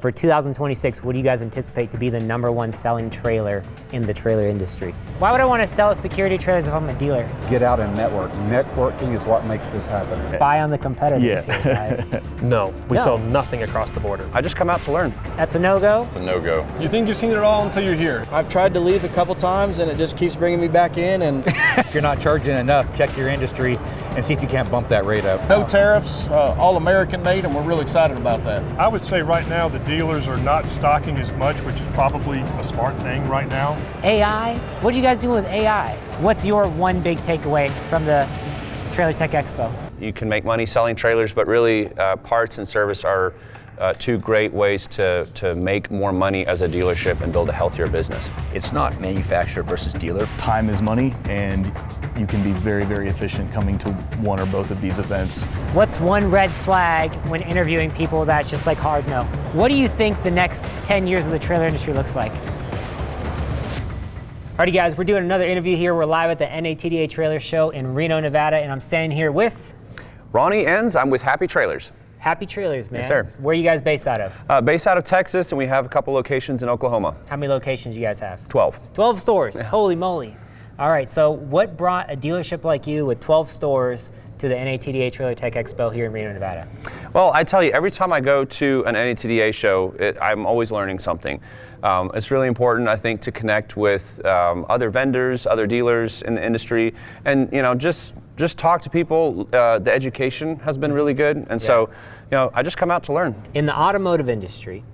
For 2026, what do you guys anticipate to be the #1 selling trailer in the trailer industry? Why would I want to sell security trailers if I'm a dealer? Get out and network. Networking is what makes this happen. Spy on the competitors here, guys. No, we sell nothing across the border. I just come out to learn. That's a no-go? It's a no-go. You think you've seen it all until you're here. I've tried to leave a couple times and it just keeps bringing me back in. And if you're not charging enough, check your industry and see if you can't bump that rate up. No tariffs, all American made, and we're really excited about that. I would say right now the dealers are not stocking as much, which is probably a smart thing right now. AI? What are you guys doing with AI? What's your one big takeaway from the Trailer Tech Expo? You can make money selling trailers, but really parts and service are two great ways to make more money as a dealership and build a healthier business. It's not manufacturer versus dealer. Time is money, and you can be very, very efficient coming to one or both of these events. What's one red flag when interviewing people that's just like hard no? What do you think the next 10 years of the trailer industry looks like? Alrighty guys, we're doing another interview here. We're live at the NATDA Trailer Show in Reno, Nevada, and I'm standing here with Ronnie Enns. I'm with Happy Trailers. Happy Trailers, man. Yes, sir. Where are you guys based out of? Based out of Texas, and we have a couple locations in Oklahoma. How many locations do you guys have? 12. 12 stores, Yeah. Holy moly. All right, so what brought a dealership like you with 12 stores to the NATDA Trailer Tech Expo here in Reno, Nevada? Well, I tell you, every time I go to an NATDA show, I'm always learning something. It's really important, I think, to connect with other vendors, other dealers in the industry, and just talk to people. The education has been really good, and so I just come out to learn. In the automotive industry,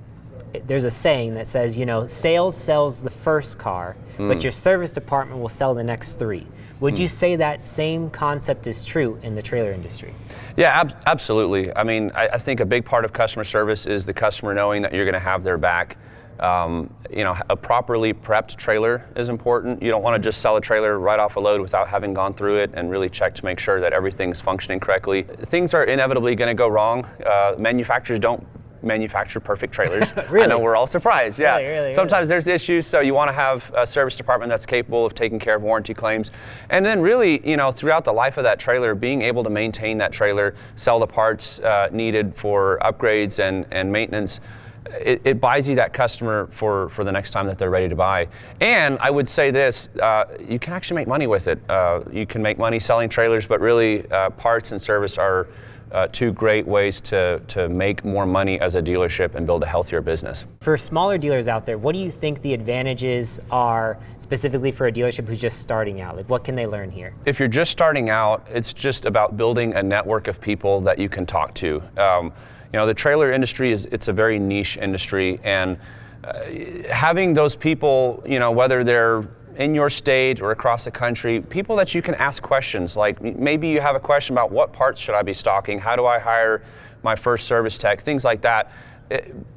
there's a saying that says, sales sells the first car, but your service department will sell the next 3. Would you say that same concept is true in the trailer industry? Yeah, absolutely. I mean, I think a big part of customer service is the customer knowing that you're going to have their back. A properly prepped trailer is important. You don't want to just sell a trailer right off a load without having gone through it and really check to make sure that everything's functioning correctly. Things are inevitably going to go wrong. Manufacturers don't manufacture perfect trailers. Really? I know we're all surprised. Yeah. Really. Sometimes there's issues, so you want to have a service department that's capable of taking care of warranty claims. And then really, throughout the life of that trailer, being able to maintain that trailer, sell the parts needed for upgrades and maintenance, it buys you that customer for the next time that they're ready to buy. And I would say this, you can actually make money with it. You can make money selling trailers, but really parts and service are two great ways to make more money as a dealership and build a healthier business. For smaller dealers out there, what do you think the advantages are specifically for a dealership who's just starting out? Like, what can they learn here? If you're just starting out, it's just about building a network of people that you can talk to. The trailer industry it's a very niche industry, and having those people, whether they're in your state or across the country, people that you can ask questions, like maybe you have a question about what parts should I be stocking, how do I hire my first service tech, things like that.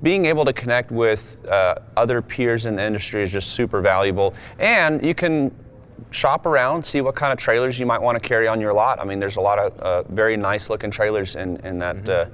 Being able to connect with other peers in the industry is just super valuable, and you can shop around, see what kind of trailers you might want to carry on your lot. I mean, there's a lot of very nice looking trailers in that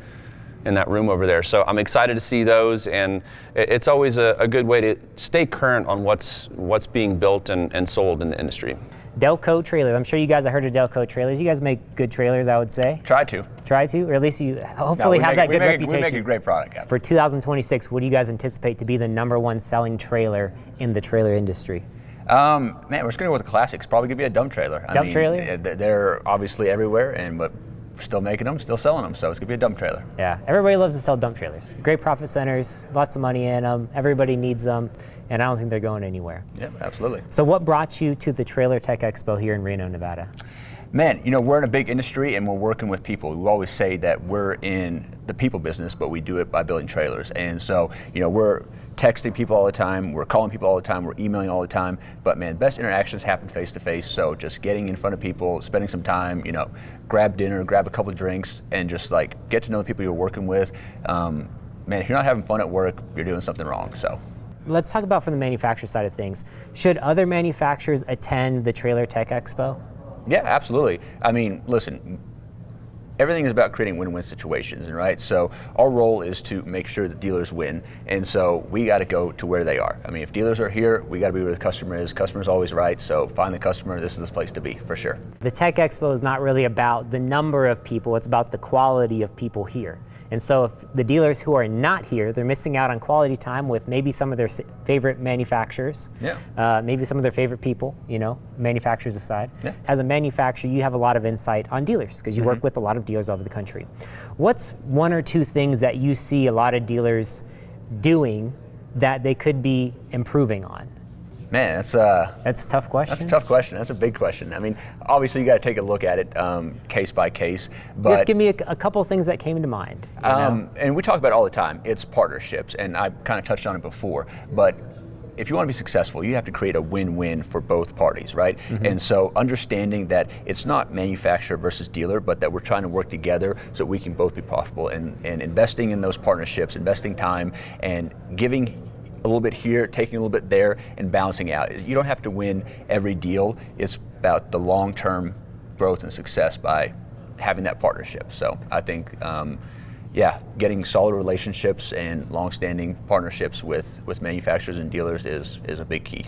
in that room over there. So I'm excited to see those, and it's always a good way to stay current on what's being built and sold in the industry. Delco Trailers. I'm sure you guys have heard of Delco Trailers. You guys make good trailers, I would say. Try to. Or at least you hopefully have that good reputation. We make a great product. Yeah. For 2026, what do you guys anticipate to be the #1 selling trailer in the trailer industry? Man, we're just going to go with the classics. Probably going to be a dump trailer. Trailer? They're obviously everywhere, but we're still making them, still selling them, so it's going to be a dump trailer. Yeah, everybody loves to sell dump trailers. Great profit centers, lots of money in them, everybody needs them, and I don't think they're going anywhere. Yeah, absolutely. So what brought you to the Trailer Tech Expo here in Reno, Nevada? Man, we're in a big industry and we're working with people. We always say that we're in the people business, but we do it by building trailers. And so, we're texting people all the time, we're calling people all the time, we're emailing all the time, but man, best interactions happen face to face. So just getting in front of people, spending some time, grab dinner, grab a couple of drinks, and just get to know the people you're working with. Man, if you're not having fun at work, you're doing something wrong. So let's talk about from the manufacturer side of things. Should other manufacturers attend the Trailer Tech Expo? Yeah, absolutely. I mean, listen, everything is about creating win-win situations, right? So our role is to make sure that dealers win, and so we got to go to where they are. I mean, if dealers are here, we got to be where the customer is. Customer's always right, so find the customer. This is the place to be, for sure. The Tech Expo is not really about the number of people, it's about the quality of people here. And so if the dealers who are not here, they're missing out on quality time with maybe some of their favorite manufacturers, maybe some of their favorite people, manufacturers aside. As a manufacturer, you have a lot of insight on dealers because you work with a lot of dealers all over the country. What's one or two things that you see a lot of dealers doing that they could be improving on? Man, that's a tough question. That's a tough question. That's a big question. I mean, obviously you got to take a look at it case by case. But just give me a couple things that came to mind. And we talk about it all the time. It's partnerships, and I kind of touched on it before. But if you want to be successful, you have to create a win-win for both parties, right? And so understanding that it's not manufacturer versus dealer, but that we're trying to work together so we can both be profitable, and investing in those partnerships, investing time, and giving a little bit here, taking a little bit there, and balancing out. You don't have to win every deal. It's about the long-term growth and success by having that partnership. So I think, getting solid relationships and long-standing partnerships with manufacturers and dealers is a big key.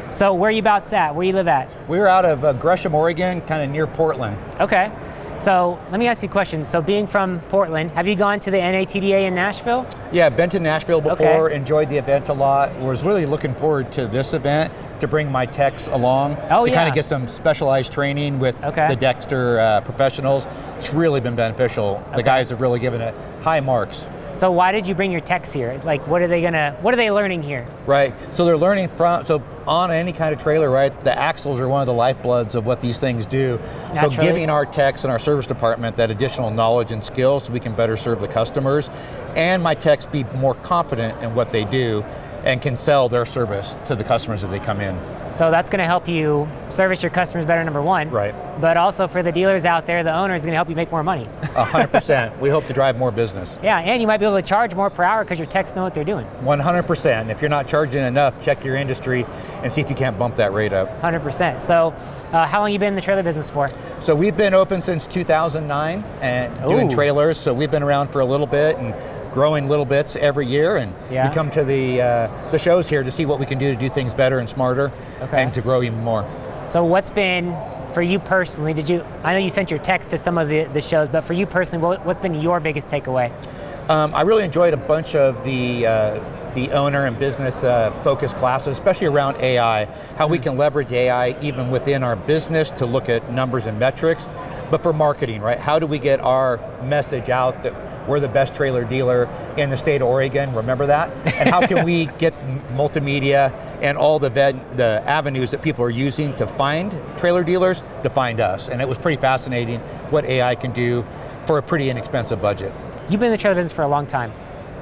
So where are you about at? Where you live at? We're out of Gresham, Oregon, kind of near Portland. Okay. So let me ask you a question. So being from Portland, have you gone to the NATDA in Nashville? Yeah, been to Nashville before, enjoyed the event a lot. Was really looking forward to this event to bring my techs along to kind of get some specialized training with the Dexter professionals. It's really been beneficial. The guys have really given it high marks. So why did you bring your techs here? Like, what are they learning here? Right, so they're learning so on any kind of trailer, right, the axles are one of the lifebloods of what these things do. Naturally. So giving our techs and our service department that additional knowledge and skills so we can better serve the customers, and my techs be more confident in what they do and can sell their service to the customers as they come in. So that's going to help you service your customers better, number one. Right. But also for the dealers out there, the owner is going to help you make more money. 100%. We hope to drive more business. Yeah, and you might be able to charge more per hour because your techs know what they're doing. 100%. If you're not charging enough, check your industry and see if you can't bump that rate up. 100%. So how long have you been in the trailer business for? So we've been open since 2009 and doing trailers. So we've been around for a little bit and growing little bits every year, and we come to the shows here to see what we can do to do things better and smarter and to grow even more. So what's been, for you personally, I know you sent your text to some of the shows, but for you personally, what's been your biggest takeaway? I really enjoyed a bunch of the owner and business focused classes, especially around AI, how we can leverage AI even within our business to look at numbers and metrics, but for marketing, right? How do we get our message out that we're the best trailer dealer in the state of Oregon, remember that? And how can we get multimedia and all the avenues that people are using to find trailer dealers to find us? And it was pretty fascinating what AI can do for a pretty inexpensive budget. You've been in the trailer business for a long time,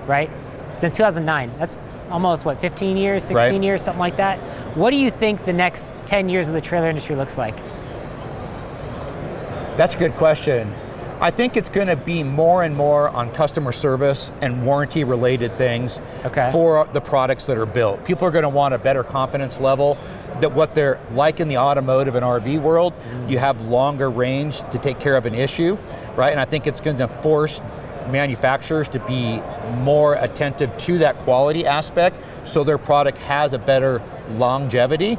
right? Since 2009. That's almost, 15 years, 16 years, something like that. What do you think the next 10 years of the trailer industry looks like? That's a good question. I think it's going to be more and more on customer service and warranty related things for the products that are built. People are going to want a better confidence level that what they're like in the automotive and RV world, you have longer range to take care of an issue, right? And I think it's going to force manufacturers to be more attentive to that quality aspect so their product has a better longevity.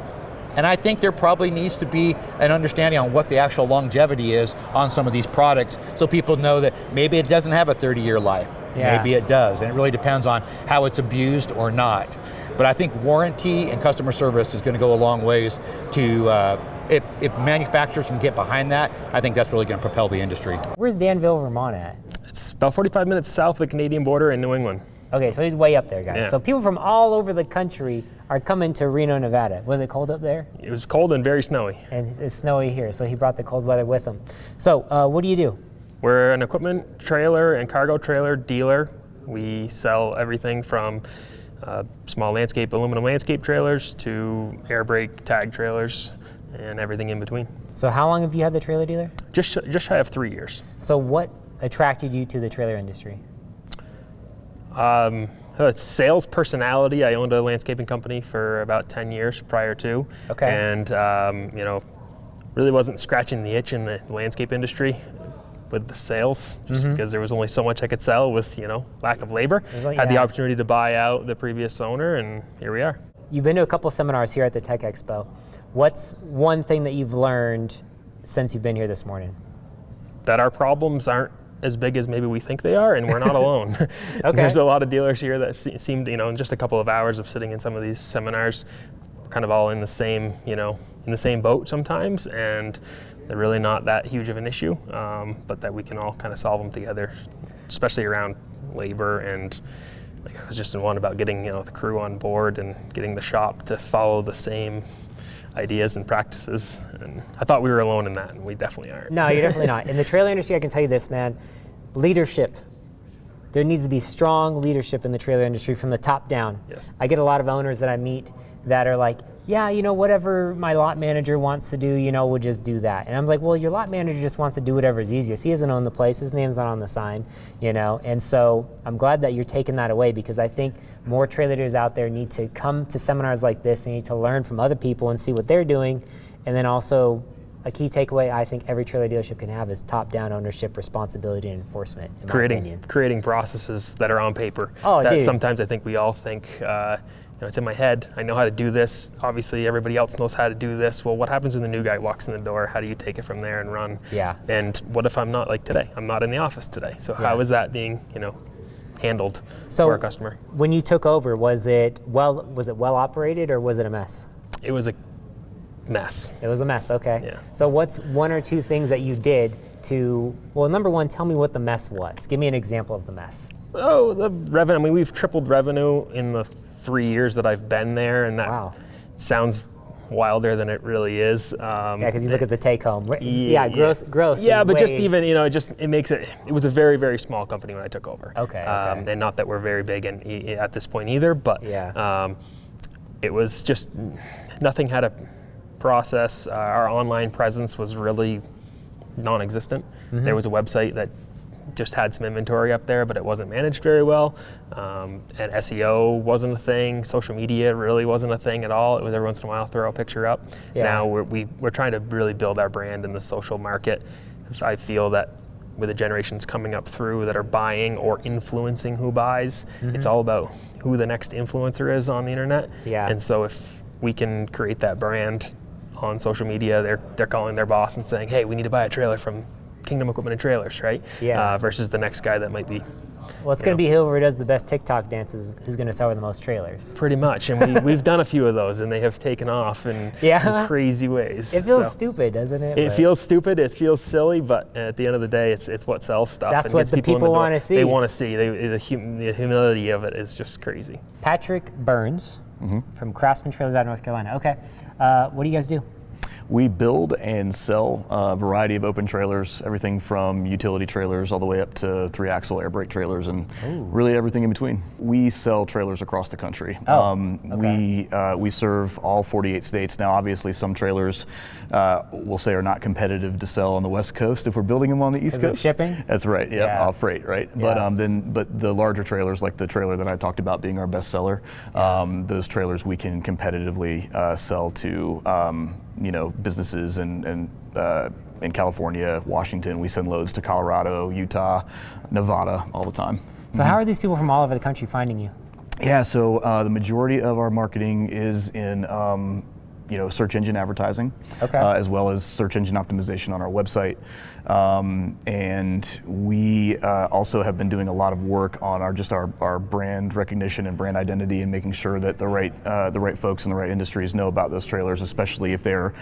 And I think there probably needs to be an understanding on what the actual longevity is on some of these products so people know that maybe it doesn't have a 30-year life. Maybe it does, and it really depends on how it's abused or not. But I think warranty and customer service is going to go a long ways to, if manufacturers can get behind that, I think that's really going to propel the industry. Where's Danville, Vermont at? It's about 45 minutes south of the Canadian border in New England. Okay, so he's way up there, guys. Yeah. So people from all over the country are coming to Reno, Nevada. Was it cold up there? It was cold and very snowy. And it's snowy here, so he brought the cold weather with him. So what do you do? We're an equipment trailer and cargo trailer dealer. We sell everything from small landscape, aluminum landscape trailers to air brake tag trailers and everything in between. So how long have you had the trailer dealer? Just shy of 3 years. So what attracted you to the trailer industry? Sales personality. I owned a landscaping company for about 10 years prior to. Okay. And, really wasn't scratching the itch in the landscape industry with the sales, just because there was only so much I could sell with, lack of labor. Had the opportunity to buy out the previous owner, and here we are. You've been to a couple seminars here at the Tech Expo. What's one thing that you've learned since you've been here this morning? That our problems aren't as big as maybe we think they are, and we're not alone. Okay. There's a lot of dealers here that seemed, in just a couple of hours of sitting in some of these seminars, kind of all in the same, in the same boat sometimes, and they're really not that huge of an issue, but that we can all kind of solve them together, especially around labor. And like, I was just in one about getting, the crew on board and getting the shop to follow the same ideas and practices, and I thought we were alone in that, and we definitely aren't. No, you're definitely not. In the trailer industry, I can tell you this, man, leadership. There needs to be strong leadership in the trailer industry from the top down. Yes. I get a lot of owners that I meet that are like, yeah, whatever my lot manager wants to do, we'll just do that. And I'm like, well, your lot manager just wants to do whatever is easiest. He doesn't own the place, his name's not on the sign, And so I'm glad that you're taking that away, because I think more trailer dealers out there need to come to seminars like this. They need to learn from other people and see what they're doing. And then also, a key takeaway I think every trailer dealership can have is top-down ownership, responsibility, and enforcement, in my opinion. Creating processes that are on paper. Oh, that dude. Sometimes I think we all think, it's in my head, I know how to do this. Obviously, everybody else knows how to do this. Well, what happens when the new guy walks in the door? How do you take it from there and run? Yeah. And what if I'm not, like today? I'm not in the office today. So how is that being, handled for our customer? When you took over, was it well operated, or was it a mess? It was a mess. It was a mess, okay. Yeah. So what's one or two things that you did to, well, number one, tell me what the mess was. Give me an example of the mess. Oh, the revenue. I mean, we've tripled revenue in the 3 years that I've been there, and that sounds wilder than it really is. Yeah, because you look at the take home. Gross. Yeah, but just even, it makes it was a very, very small company when I took over. Okay. And not that we're very big at this point either, but it was just, nothing had a process. Our online presence was really non-existent. Mm-hmm. There was a website that just had some inventory up there, but it wasn't managed very well. And SEO wasn't a thing. Social media really wasn't a thing at all. It was every once in a while throw a picture up. Yeah. Now we're trying to really build our brand in the social market. I feel that with the generations coming up through that are buying or influencing who buys, it's all about who the next influencer is on the internet. Yeah. And so if we can create that brand on social media, they're calling their boss and saying, hey, we need to buy a trailer from Kingdom Equipment and Trailers, right? Yeah. Versus the next guy that might be. Well, it's going to be whoever does the best TikTok dances who's going to sell the most trailers. Pretty much, and we've done a few of those, and they have taken off in crazy ways. It feels stupid, doesn't it? It feels stupid. It feels silly, but at the end of the day, it's what sells stuff. That's what the people want to see. They want to see. The humility of it is just crazy. Patrick Burns from Craftsman Trailers out of North Carolina. Okay, what do you guys do? We build and sell a variety of open trailers, everything from utility trailers all the way up to 3-axle air brake trailers, and really everything in between. We sell trailers across the country. We serve all 48 states. Now, obviously, some trailers we'll say are not competitive to sell on the West Coast if we're building them on the East Coast. Of shipping? That's right. Yeah, off freight, right? Yeah. But the larger trailers, like the trailer that I talked about being our best seller, those trailers we can competitively sell to businesses in California, Washington. We send loads to Colorado, Utah, Nevada all the time. So how are these people from all over the country finding you? Yeah, so the majority of our marketing is in search engine advertising, as well as search engine optimization on our website. And we also have been doing a lot of work on our brand recognition and brand identity, and making sure that the right folks in the right industries know about those trailers, especially if they're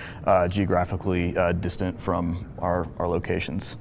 geographically distant from our locations.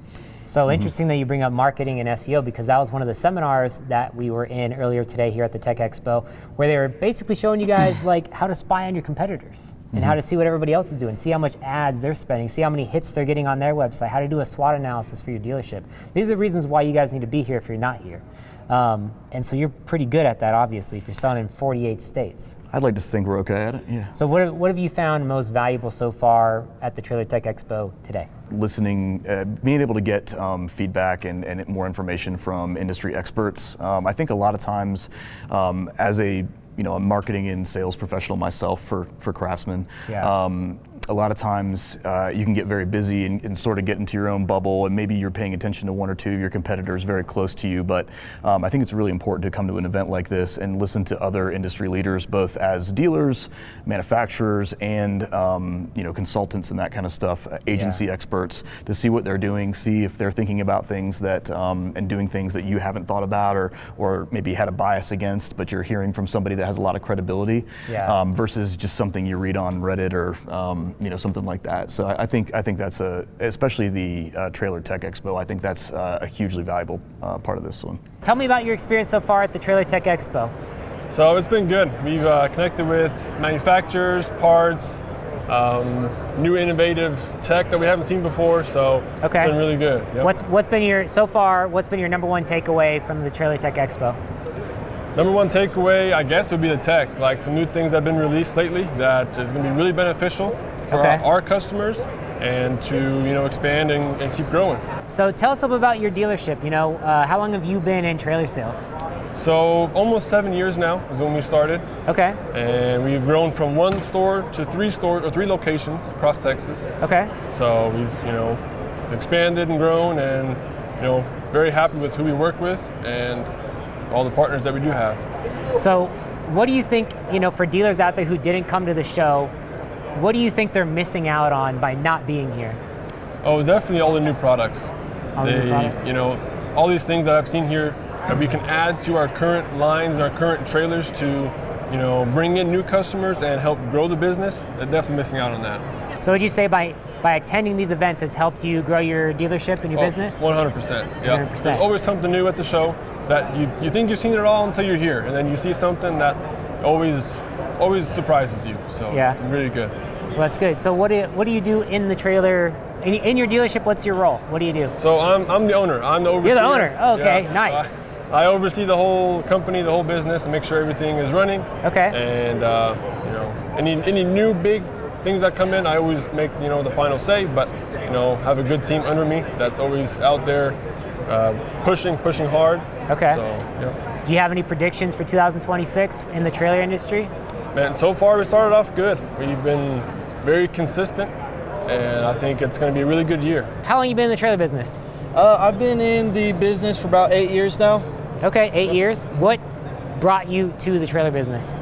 So interesting that you bring up marketing and SEO, because that was one of the seminars that we were in earlier today here at the Tech Expo, where they were basically showing you guys like how to spy on your competitors and how to see what everybody else is doing, see how much ads they're spending, see how many hits they're getting on their website, how to do a SWOT analysis for your dealership. These are reasons why you guys need to be here if you're not here. And so you're pretty good at that, obviously, if you're selling in 48 states. I'd like to think we're okay at it, yeah. So what have you found most valuable so far at the Trailer Tech Expo today? Listening, being able to get feedback and more information from industry experts. I think a lot of times, as a marketing and sales professional myself for Craftsman, a lot of times you can get very busy and sort of get into your own bubble, and maybe you're paying attention to one or two of your competitors very close to you. But I think it's really important to come to an event like this and listen to other industry leaders, both as dealers, manufacturers, and consultants and that kind of stuff, agency experts, to see what they're doing, see if they're thinking about things that and doing things that you haven't thought about or maybe had a bias against, but you're hearing from somebody that has a lot of credibility, versus just something you read on Reddit or something like that. So I think that's especially the Trailer Tech Expo. I think that's a hugely valuable part of this one. Tell me about your experience so far at the Trailer Tech Expo. So it's been good. We've connected with manufacturers, parts, new innovative tech that we haven't seen before. So it's been really good. Yep. What's been your number one takeaway from the Trailer Tech Expo? Number one takeaway, I guess, would be the tech. Like some new things that have been released lately that is going to be really beneficial for our customers and to expand and keep growing. So tell us a little bit about your dealership. How long have you been in trailer sales? So almost 7 years now is when we started. Okay. And we've grown from 1 store to 3 locations across Texas. Okay. So we've expanded and grown, and very happy with who we work with and all the partners that we do have. So what do you think, for dealers out there who didn't come to the show, what do you think they're missing out on by not being here? Oh, definitely all the new products. All these things that I've seen here that we can add to our current lines and our current trailers to, bring in new customers and help grow the business. They're definitely missing out on that. So would you say by attending these events, it's helped you grow your dealership and your business? 100%. Yeah. There's always something new at the show that you think you've seen it all until you're here, and then you see something that always surprises you. So it's really good. Well, that's good. So what do you do in the trailer? In your dealership, what's your role? What do you do? So I'm the owner. I'm the overseer. You're the owner. Oh, okay, nice. So I oversee the whole company, the whole business, and make sure everything is running. Okay. And any new big things that come in, I always make the final say. But have a good team under me that's always out there pushing hard. Okay. So Do you have any predictions for 2026 in the trailer industry? Man, so far we started off good. We've been very consistent, and I think it's going to be a really good year. How long have you been in the trailer business? I've been in the business for about 8 years now. Okay, 8 years. What brought you to the trailer business?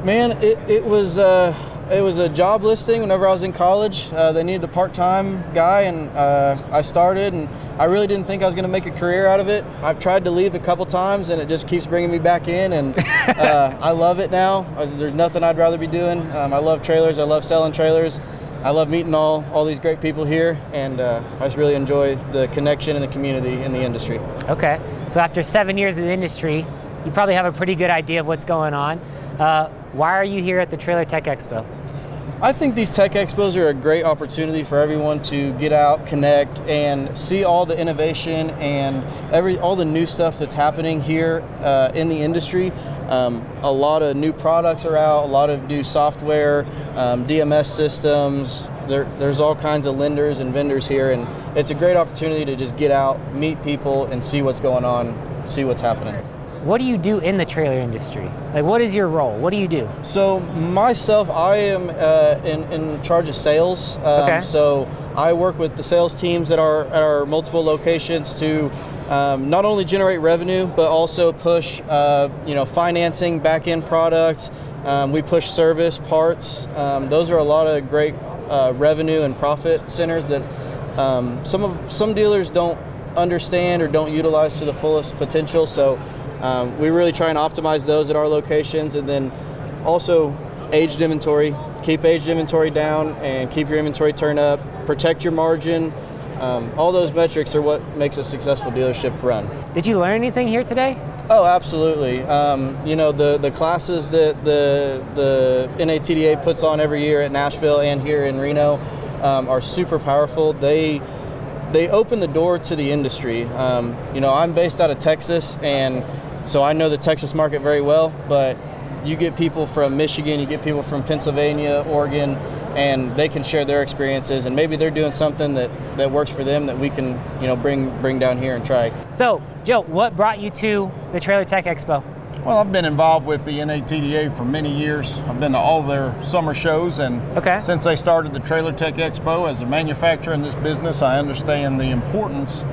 Man, it was a job listing whenever I was in college. They needed a part-time guy, and I started, and I really didn't think I was going to make a career out of it. I've tried to leave a couple times, and it just keeps bringing me back in, and I love it now. There's nothing I'd rather be doing. I love trailers. I love selling trailers. I love meeting all these great people here, and I just really enjoy the connection and the community in the industry. Okay, so after 7 years in the industry, you probably have a pretty good idea of what's going on. Why are you here at the Trailer Tech Expo? I think these tech expos are a great opportunity for everyone to get out, connect, and see all the innovation and all the new stuff that's happening here in the industry. A lot of new products are out, a lot of new software, DMS systems. There's all kinds of lenders and vendors here, and it's a great opportunity to just get out, meet people, and see what's going on, see what's happening. What do you do in the trailer industry? Like, what is your role? What do you do? So myself, I am in charge of sales. So I work with the sales teams at our multiple locations to not only generate revenue, but also push financing, back-end product. We push service, parts. Those are a lot of great revenue and profit centers that some dealers don't understand or don't utilize to the fullest potential. So we really try and optimize those at our locations, and then also aged inventory. Keep aged inventory down and keep your inventory turned up. Protect your margin. All those metrics are what makes a successful dealership run. Did you learn anything here today? Oh, absolutely. The classes that the NATDA puts on every year at Nashville and here in Reno are super powerful. They open the door to the industry. I'm based out of Texas, and so I know the Texas market very well, but you get people from Michigan, you get people from Pennsylvania, Oregon, and they can share their experiences, and maybe they're doing something that works for them that we can bring down here and try. So, Joe, what brought you to the Trailer Tech Expo? Well, Well, I've been involved with the NATDA for many years. I've been to all their summer shows, and since they started the Trailer Tech Expo, as a manufacturer in this business, I understand the importance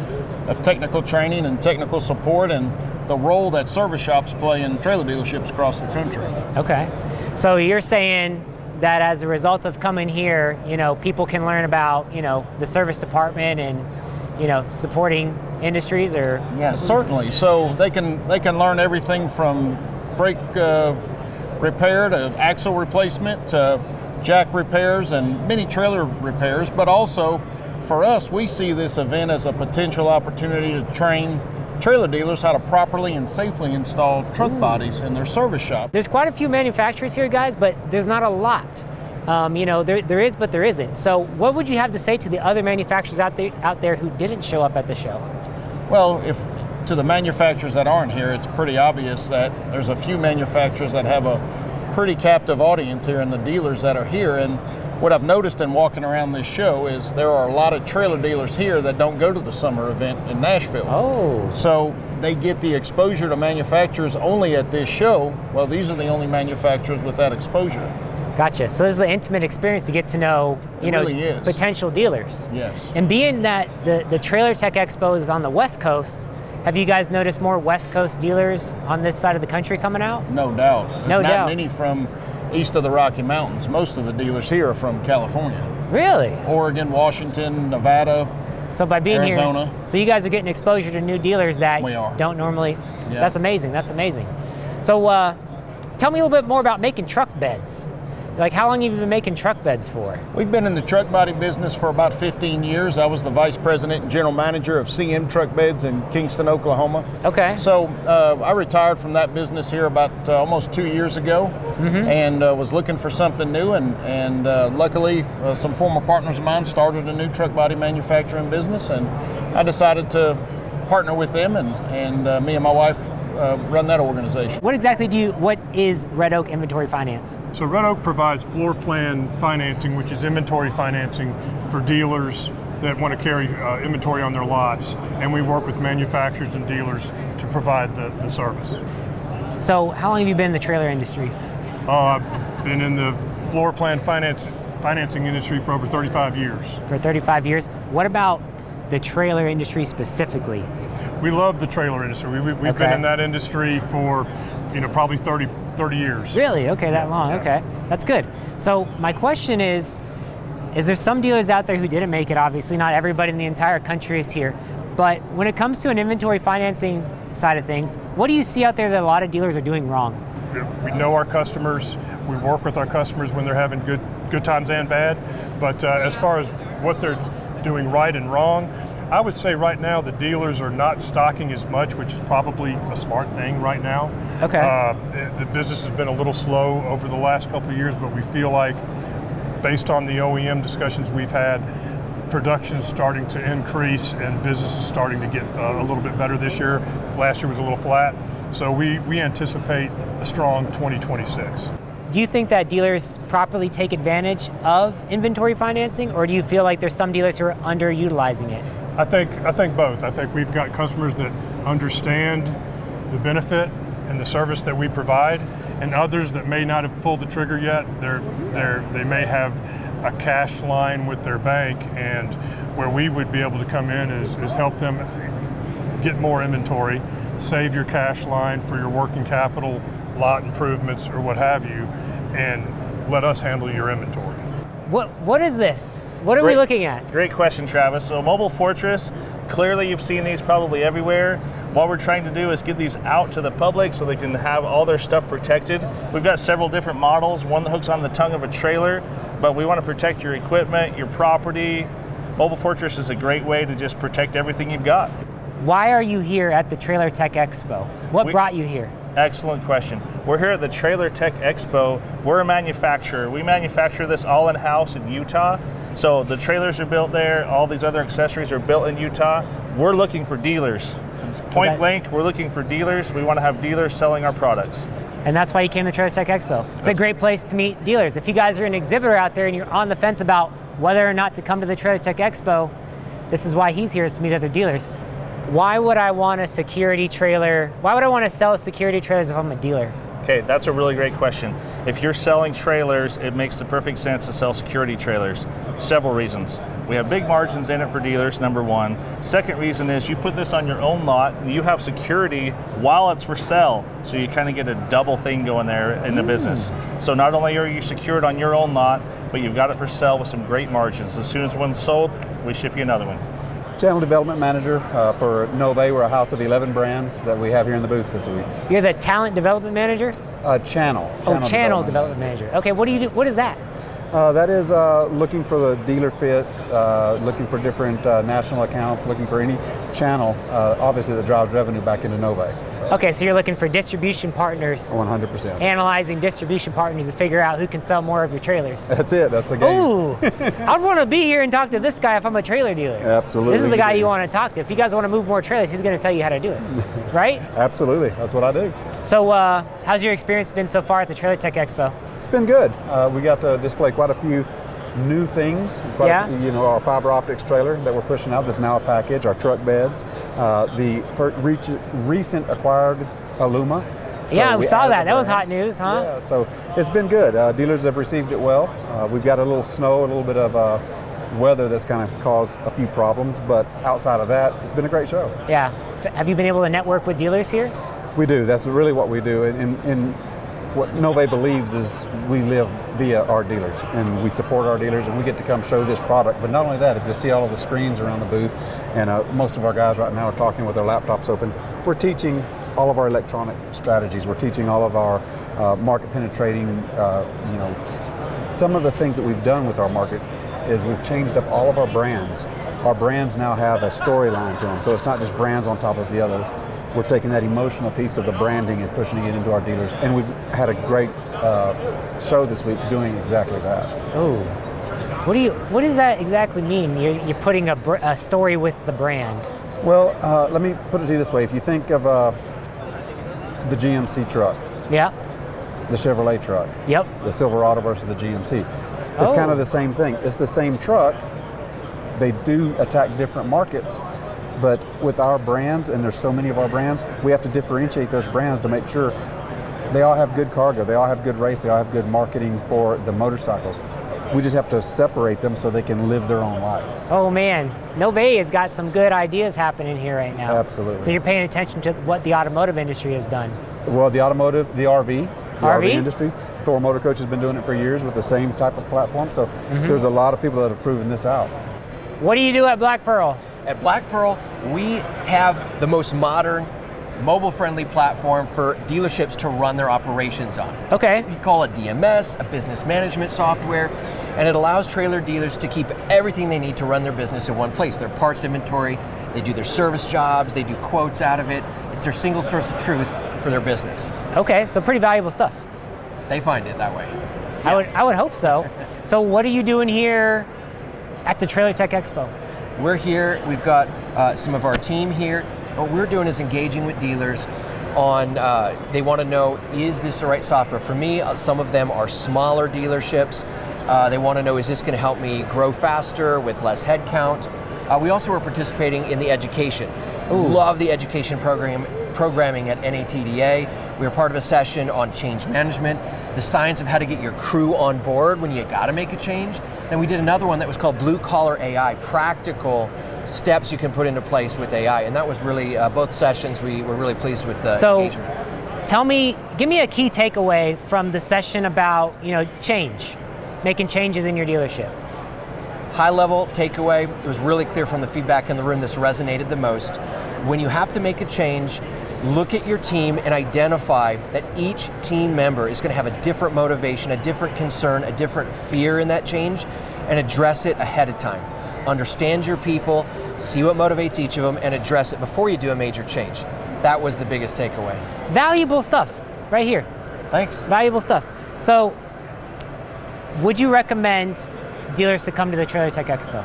of technical training and technical support and the role that service shops play in trailer dealerships across the country. Okay, so you're saying that as a result of coming here, you know, people can learn about, you know, the service department and, you know, supporting industries, or? Yeah, certainly. So they can learn everything from brake repair to axle replacement to jack repairs and many trailer repairs. But also for us, we see this event as a potential opportunity to train trailer dealers how to properly and safely install truck bodies in their service shop. There's quite a few manufacturers here, guys, but there's not a lot. You know, there is, but there isn't. So what would you have to say to the other manufacturers out there who didn't show up at the show? Well, if to the manufacturers that aren't here, it's pretty obvious that there's a few manufacturers that have a pretty captive audience here, and the dealers that are here. And what I've noticed in walking around this show is there are a lot of trailer dealers here that don't go to the summer event in Nashville. Oh. So they get the exposure to manufacturers only at this show. Well, these are the only manufacturers with that exposure. Gotcha. So this is an intimate experience to get to know, you know, really is. potential dealers. Yes. And being that the Trailer Tech Expo is on the West Coast, have you guys noticed more West Coast dealers on this side of the country coming out? No doubt. There's no not doubt. many from east of the Rocky Mountains. Most of the dealers here are from California. Really? Oregon, Washington, Nevada, so by being Arizona. here, so you guys are getting exposure to new dealers that don't normally. Yeah. That's amazing. That's amazing. So tell me a little bit more about making truck beds. Like, how long have you been making truck beds for? We've been in the truck body business for about 15 years. I was the vice president and general manager of CM Truck Beds in Kingston, Oklahoma. Okay. So I retired from that business here about almost 2 years ago, and was looking for something new. And luckily, some former partners of mine started a new truck body manufacturing business, and I decided to partner with them, and me and my wife run that organization. What is Red Oak Inventory Finance? So Red Oak provides floor plan financing, which is inventory financing for dealers that want to carry inventory on their lots, and we work with manufacturers and dealers to provide the service. So how long have you been in the trailer industry? I've been in the floor plan financing industry for over 35 years. For 35 years. What about the trailer industry specifically? We love the trailer industry. We've been in that industry for, you know, probably 30 years. Really? Okay, that long. Yeah. Okay, that's good. So my question is there some dealers out there who didn't make it? Obviously, not everybody in the entire country is here. But when it comes to an inventory financing side of things, what do you see out there that a lot of dealers are doing wrong? We know our customers. We work with our customers when they're having good times and bad. But as far as what they're doing right and wrong, I would say right now the dealers are not stocking as much, which is probably a smart thing right now. Okay. The business has been a little slow over the last couple of years, but we feel like, based on the OEM discussions we've had, production is starting to increase and business is starting to get a little bit better this year. Last year was a little flat, so we anticipate a strong 2026. Do you think that dealers properly take advantage of inventory financing, or do you feel like there's some dealers who are underutilizing it? I think both. I think we've got customers that understand the benefit and the service that we provide, and others that may not have pulled the trigger yet. They may have a cash line with their bank, and where we would be able to come in is help them get more inventory, save your cash line for your working capital, lot improvements, or what have you, and let us handle your inventory. What is this? What are we looking at? Great question, Travis. So Mobile Fortress, clearly you've seen these probably everywhere. What we're trying to do is get these out to the public so they can have all their stuff protected. We've got several different models, one that hooks on the tongue of a trailer, but we want to protect your equipment, your property. Mobile Fortress is a great way to just protect everything you've got. Why are you here at the Trailer Tech Expo? What brought you here? Excellent question. We're here at the Trailer Tech Expo. We're a manufacturer. We manufacture this all in-house in Utah. So the trailers are built there. All these other accessories are built in Utah. We're looking for dealers. Point blank, we're looking for dealers. We want to have dealers selling our products. And that's why you came to Trailer Tech Expo. It's a great place to meet dealers. If you guys are an exhibitor out there and you're on the fence about whether or not to come to the Trailer Tech Expo, this is why he's here, is to meet other dealers. Why would I want a security trailer? Why would I want to sell security trailers if I'm a dealer? Okay, that's a really great question. If you're selling trailers, it makes the perfect sense to sell security trailers. Several reasons. We have big margins in it for dealers, number one. Second reason is you put this on your own lot, and you have security while it's for sale. So you kind of get a double thing going there in the business. So not only are you secured on your own lot, but you've got it for sale with some great margins. As soon as one's sold, we ship you another one. Channel Development Manager for Nove. We're a house of 11 brands that we have here in the booth this week. You're the Talent Development Manager? Channel Development Manager. Okay, what do you do? What is that? That is looking for the dealer fit, looking for different national accounts, looking for any channel, obviously, that drives revenue back into Nove. Okay, so you're looking for distribution partners. 100%. Analyzing distribution partners to figure out who can sell more of your trailers. That's it. That's the game. Ooh, I'd want to be here and talk to this guy if I'm a trailer dealer. Absolutely. This is the guy you want to talk to. If you guys want to move more trailers, he's going to tell you how to do it, right? Absolutely. That's what I do. So how's your experience been so far at the Trailer Tech Expo? It's been good. We got to display quite a few new things. Our fiber optics trailer that we're pushing out that's now a package, our truck beds, the recent acquired Aluma. So we saw that. That was hot news, huh? Yeah, so it's been good. Dealers have received it well. We've got a little snow, a little bit of weather that's kind of caused a few problems, but outside of that, it's been a great show. Yeah. Have you been able to network with dealers here? We do. That's really what we do. And what Nove believes is we live via our dealers, and we support our dealers, and we get to come show this product. But not only that, if you see all of the screens around the booth, and most of our guys right now are talking with their laptops open, we're teaching all of our electronic strategies. We're teaching all of our market penetrating, some of the things that we've done with our market is we've changed up all of our brands. Our brands now have a storyline to them, so it's not just brands on top of the other. We're taking that emotional piece of the branding and pushing it into our dealers, and we've had a great show this week doing exactly that. Oh, what does that exactly mean? You're putting a story with the brand. Well, let me put it to you this way: if you think of the GMC truck, yeah, the Chevrolet truck, yep, the Silverado versus the GMC, it's kind of the same thing. It's the same truck. They do attack different markets. But with our brands, and there's so many of our brands, we have to differentiate those brands to make sure they all have good cargo, they all have good race, they all have good marketing for the motorcycles. We just have to separate them so they can live their own life. Oh man, Nove has got some good ideas happening here right now. Absolutely. So you're paying attention to what the automotive industry has done. Well, the automotive, the RV industry, Thor Motor Coach has been doing it for years with the same type of platform. So there's a lot of people that have proven this out. What do you do at Black Pearl? At Black Pearl, we have the most modern, mobile-friendly platform for dealerships to run their operations on. Okay. We call it DMS, a business management software, and it allows trailer dealers to keep everything they need to run their business in one place. Their parts inventory, they do their service jobs, they do quotes out of it. It's their single source of truth for their business. Okay, so pretty valuable stuff. They find it that way. Yeah. I would hope so. So what are you doing here at the Trailer Tech Expo? We're here, we've got some of our team here. What we're doing is engaging with dealers on, they want to know, is this the right software? For me, some of them are smaller dealerships. They want to know, is this going to help me grow faster with less headcount? We also are participating in the education. Love the education programming at NATDA. We were part of a session on change management, the science of how to get your crew on board when you got to make a change. Then we did another one that was called Blue Collar AI, practical steps you can put into place with AI. And that was really, both sessions, we were really pleased with the engagement. Give me a key takeaway from the session about, change, making changes in your dealership. High level takeaway, it was really clear from the feedback in the room, this resonated the most. When you have to make a change, look at your team and identify that each team member is going to have a different motivation, a different concern, a different fear in that change, and address it ahead of time. Understand your people, see what motivates each of them, and address it before you do a major change. That was the biggest takeaway. Valuable stuff right here. Thanks. Valuable stuff. So, would you recommend dealers to come to the Trailer Tech Expo?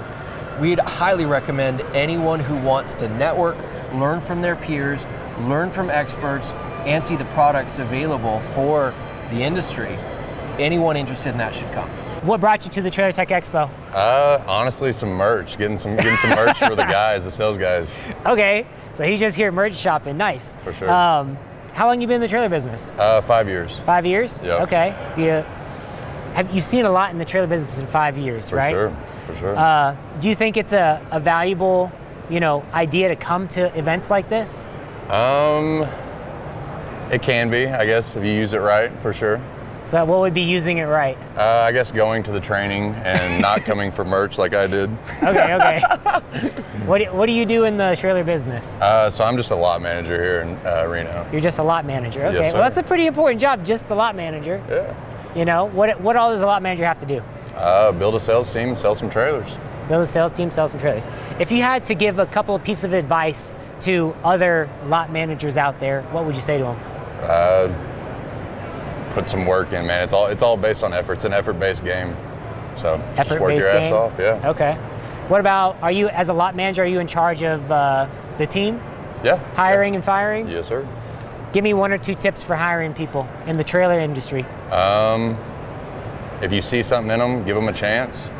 We'd highly recommend anyone who wants to network, learn from their peers, learn from experts, and see the products available for the industry. Anyone interested in that should come. What brought you to the Trailer Tech Expo? Honestly, some merch. Getting some merch for the guys, the sales guys. Okay, So he's just here merch shopping. Nice. For sure. How long you been in the trailer business? 5 years. 5 years? Yep. Okay. Have you seen a lot in the trailer business in 5 years, right? For sure. Do you think it's a valuable, idea to come to events like this? It can be, I guess, if you use it right, for sure. So what would be using it right? I guess going to the training and not coming for merch like I did. Okay. What do you do in the trailer business? So I'm just a lot manager here in Reno. You're just a lot manager. Okay. Yes, sir. Well, that's a pretty important job, just the lot manager. Yeah. What all does a lot manager have to do? Build a sales team and sell some trailers. Build a sales team, sell some trailers. If you had to give a couple of pieces of advice to other lot managers out there, what would you say to them? Put some work in, man. It's all based on effort. It's an effort-based game. So just work your ass off, yeah. Okay. What about, are you, as a lot manager, are you in charge of the team? Yeah. Hiring and firing? Yes, sir. Give me 1 or 2 tips for hiring people in the trailer industry. If you see something in them, give them a chance.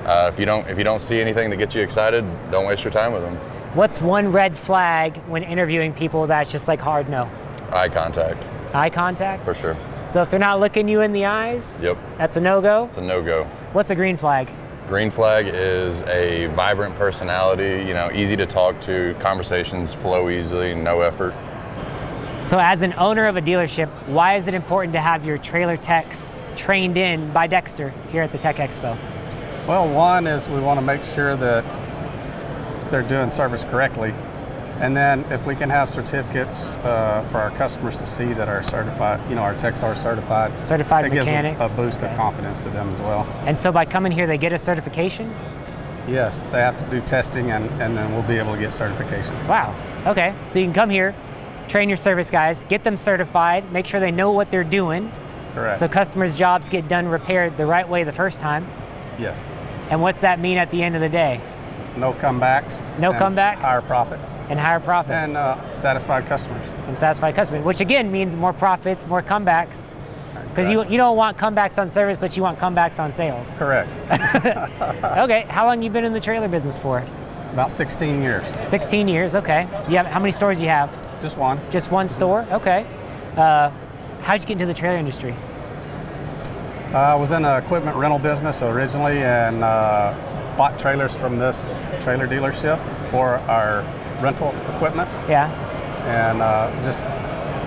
If you don't see anything that gets you excited, don't waste your time with them. What's one red flag when interviewing people that's just like hard no? Eye contact. Eye contact? For sure. So if they're not looking you in the eyes, yep, that's a no-go? It's a no-go. What's a green flag? Green flag is a vibrant personality, easy to talk to, conversations flow easily, no effort. So as an owner of a dealership, why is it important to have your trailer techs trained in by Dexter here at the Tech Expo? Well, one is we want to make sure that they're doing service correctly. And then if we can have certificates for our customers to see that are certified, our techs are certified. Certified mechanics. It gives a boost of confidence to them as well. And so by coming here, they get a certification? Yes, they have to do testing and then we'll be able to get certifications. Wow, okay. So you can come here, train your service guys, get them certified, make sure they know what they're doing. Correct. So customers' jobs get done repaired the right way the first time. Yes. And what's that mean at the end of the day? No comebacks. No comebacks. Higher profits. And higher profits. And satisfied customers. And satisfied customers, which again means more profits, more comebacks. Because you don't want comebacks on service, but you want comebacks on sales. Correct. Okay, how long you been in the trailer business for? About 16 years. 16 years, okay. How many stores do you have? Just one. Just one store, okay. How'd you get into the trailer industry? I was in the equipment rental business originally and bought trailers from this trailer dealership for our rental equipment. Yeah. And just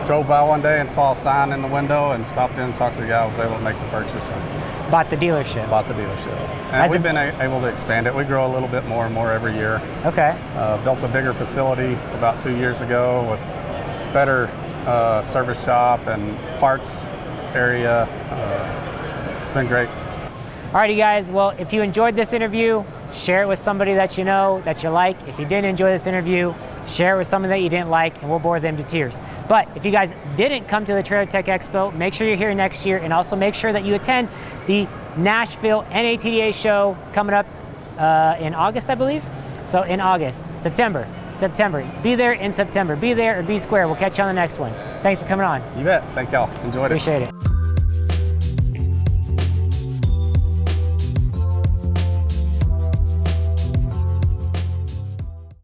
drove by one day and saw a sign in the window and stopped in and talked to the guy who was able to make the purchase. And bought the dealeship? Bought the dealership. And we've been able to expand it. We grow a little bit more and more every year. Okay. Built a bigger facility about 2 years ago with better service shop and parts area. It's been great. Alrighty guys, well if you enjoyed this interview, share it with somebody that you know, that you like. If you didn't enjoy this interview, share it with someone that you didn't like and we'll bore them to tears. But if you guys didn't come to the Trailer Tech Expo, make sure you're here next year and also make sure that you attend the Nashville NATDA show coming up in August, I believe. So in August, September. Be there in September. Be there or be square. We'll catch you on the next one. Thanks for coming on. You bet. Thank y'all. Enjoyed it. Appreciate it.